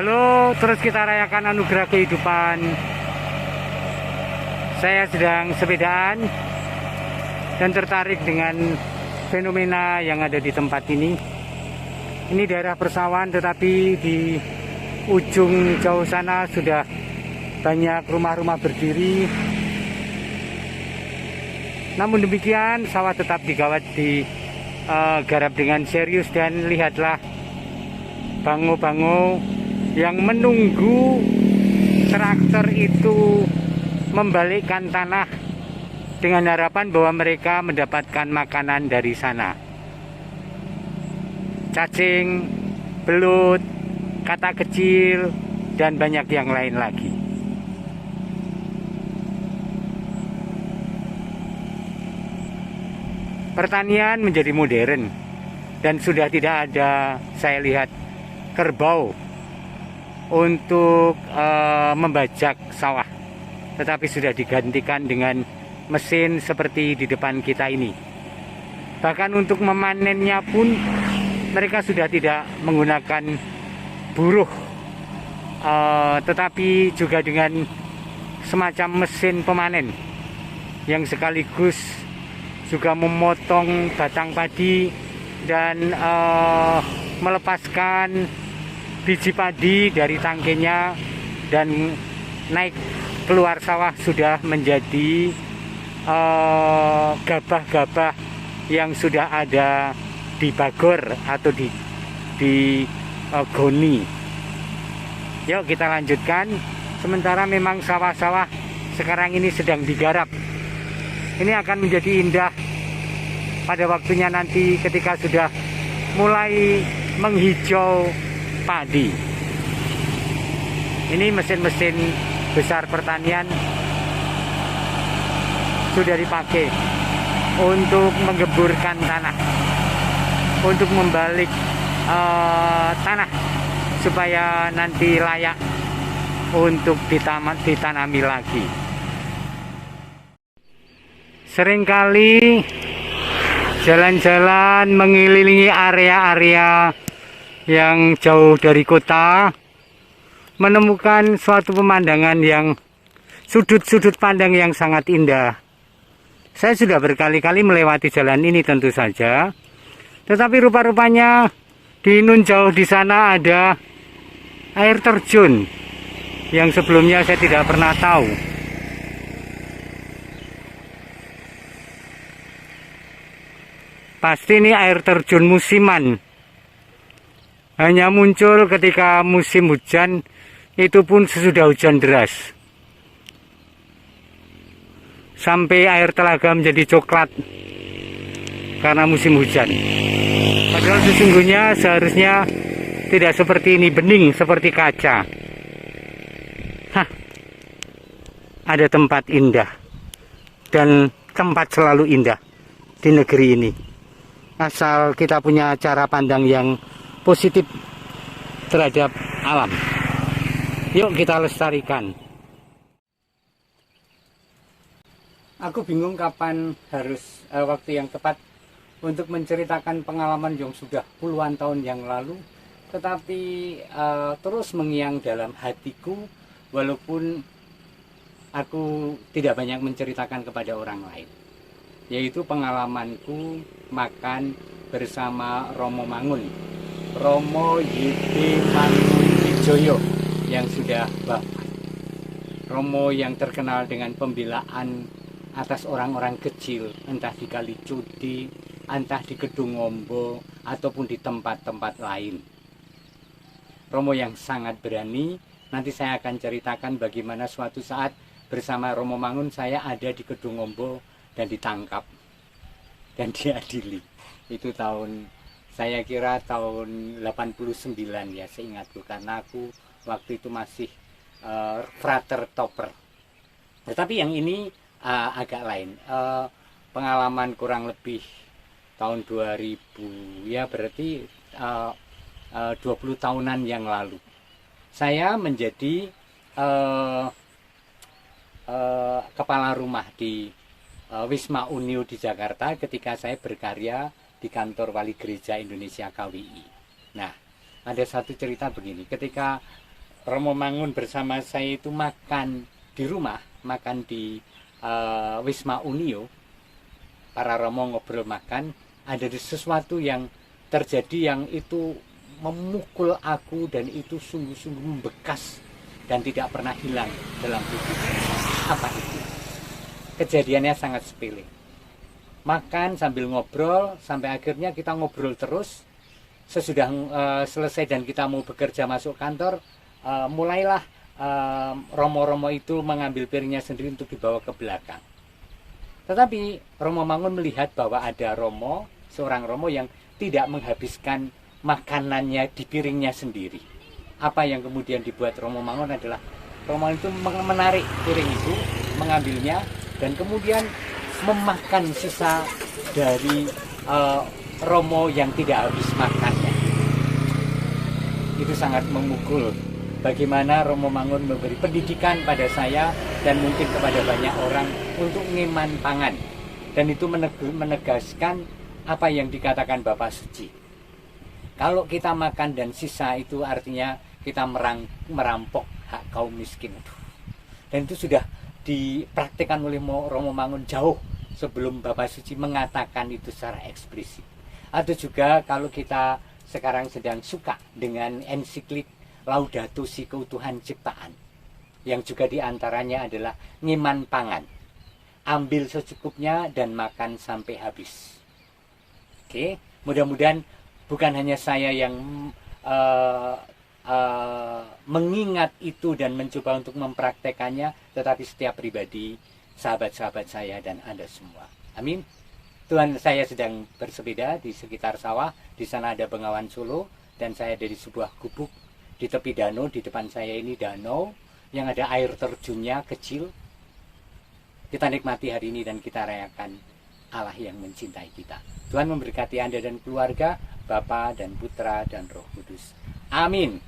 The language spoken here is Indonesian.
Halo, terus kita rayakan anugerah kehidupan. Saya sedang sepedaan dan tertarik dengan fenomena yang ada di tempat ini. Ini daerah persawahan, tetapi di ujung jauh sana sudah banyak rumah-rumah berdiri. Namun demikian, sawah tetap digarap dengan serius, dan lihatlah bango-bango yang menunggu traktor itu membalikkan tanah dengan harapan bahwa mereka mendapatkan makanan dari sana. Cacing, belut, katak kecil, dan banyak yang lain lagi. Pertanian menjadi modern dan sudah tidak ada, saya lihat, kerbau untuk membajak sawah, tetapi sudah digantikan dengan mesin seperti di depan kita ini. Bahkan untuk memanennya pun mereka sudah tidak menggunakan buruh, tetapi juga dengan semacam mesin pemanen yang sekaligus juga memotong batang padi dan melepaskan biji padi dari tangkinya dan naik keluar sawah sudah menjadi gabah-gabah yang sudah ada di bagor atau di goni. Yuk kita lanjutkan. Sementara memang sawah-sawah sekarang ini sedang digarap. Ini akan menjadi indah pada waktunya nanti ketika sudah mulai menghijau padi. Ini mesin-mesin besar pertanian sudah dipakai untuk menggemburkan tanah, untuk membalik tanah supaya nanti layak untuk ditanami lagi. Seringkali jalan-jalan mengelilingi area-area yang jauh dari kota, menemukan suatu pemandangan yang sudut-sudut pandang yang sangat indah. Saya sudah berkali-kali melewati jalan ini tentu saja, tetapi rupa-rupanya di nun jauh di sana ada air terjun yang sebelumnya saya tidak pernah tahu. Pasti ini air terjun musiman. Hanya muncul ketika musim hujan, itu pun sesudah hujan deras. Sampai air telaga menjadi coklat karena musim hujan. Padahal sesungguhnya seharusnya tidak seperti ini, bening seperti kaca. Ada tempat indah, dan tempat selalu indah di negeri ini. Asal kita punya cara pandang yang positif terhadap alam. Yuk kita lestarikan. Aku bingung kapan harus waktu yang tepat untuk menceritakan pengalaman yang sudah puluhan tahun yang lalu, tetapi terus mengiang dalam hatiku walaupun aku tidak banyak menceritakan kepada orang lain, yaitu pengalamanku makan bersama Romo Mangun, Romo Y.B. Mangunwijoyo yang sudah wafat. Romo yang terkenal dengan pembelaan atas orang-orang kecil, entah di Kalicudi, entah di Kedung Ombo, ataupun di tempat-tempat lain. Romo yang sangat berani. Nanti saya akan ceritakan bagaimana suatu saat bersama Romo Mangun saya ada di Kedung Ombo dan ditangkap dan diadili. Itu saya kira tahun 89 ya, seingatku, karena aku waktu itu masih frater topper. Tetapi yang ini agak lain. Pengalaman kurang lebih tahun 2000 ya, berarti 20 tahunan yang lalu. Saya menjadi kepala rumah di Wisma Unio di Jakarta ketika saya berkarya di kantor Wali Gereja Indonesia KWI. Nah, ada satu cerita begini, ketika Romo Mangun bersama saya itu makan di rumah, makan di Wisma Unio, para Romo ngobrol makan, ada sesuatu yang terjadi yang itu memukul aku dan itu sungguh-sungguh membekas dan tidak pernah hilang dalam tubuh. Apa itu? Kejadiannya sangat sepele. Makan sambil ngobrol sampai akhirnya kita ngobrol terus. Sesudah selesai dan kita mau bekerja masuk kantor, mulailah Romo-Romo itu mengambil piringnya sendiri untuk dibawa ke belakang. Tetapi Romo Mangun melihat bahwa ada Romo, seorang Romo yang tidak menghabiskan makanannya di piringnya sendiri. Apa yang kemudian dibuat Romo Mangun adalah Romo itu menarik piring itu, mengambilnya, dan kemudian memakan sisa dari Romo yang tidak habis makannya. Itu sangat memukul. Bagaimana Romo Mangun memberi pendidikan pada saya dan mungkin kepada banyak orang untuk ngeman pangan. Dan itu menegaskan apa yang dikatakan Bapak Suci. Kalau kita makan dan sisa itu artinya kita merampok hak kaum miskin. Dan itu sudah dipraktikkan oleh Romo Mangun jauh sebelum Bapak Suci mengatakan itu secara eksplisit. Atau juga kalau kita sekarang sedang suka dengan ensiklik Laudato Si keutuhan ciptaan, yang juga diantaranya adalah ngiman pangan, ambil secukupnya dan makan sampai habis. Oke, mudah-mudahan bukan hanya saya yang mengingat itu dan mencoba untuk mempraktekannya, tetapi setiap pribadi, sahabat-sahabat saya dan Anda semua. Amin. Tuhan, saya sedang bersepeda di sekitar sawah. Di sana ada Bengawan Solo dan saya dari sebuah gubuk di tepi danau. Di depan saya ini danau yang ada air terjunnya kecil. Kita nikmati hari ini dan kita rayakan Allah yang mencintai kita. Tuhan memberkati Anda dan keluarga, Bapa dan Putra dan Roh Kudus. Amin.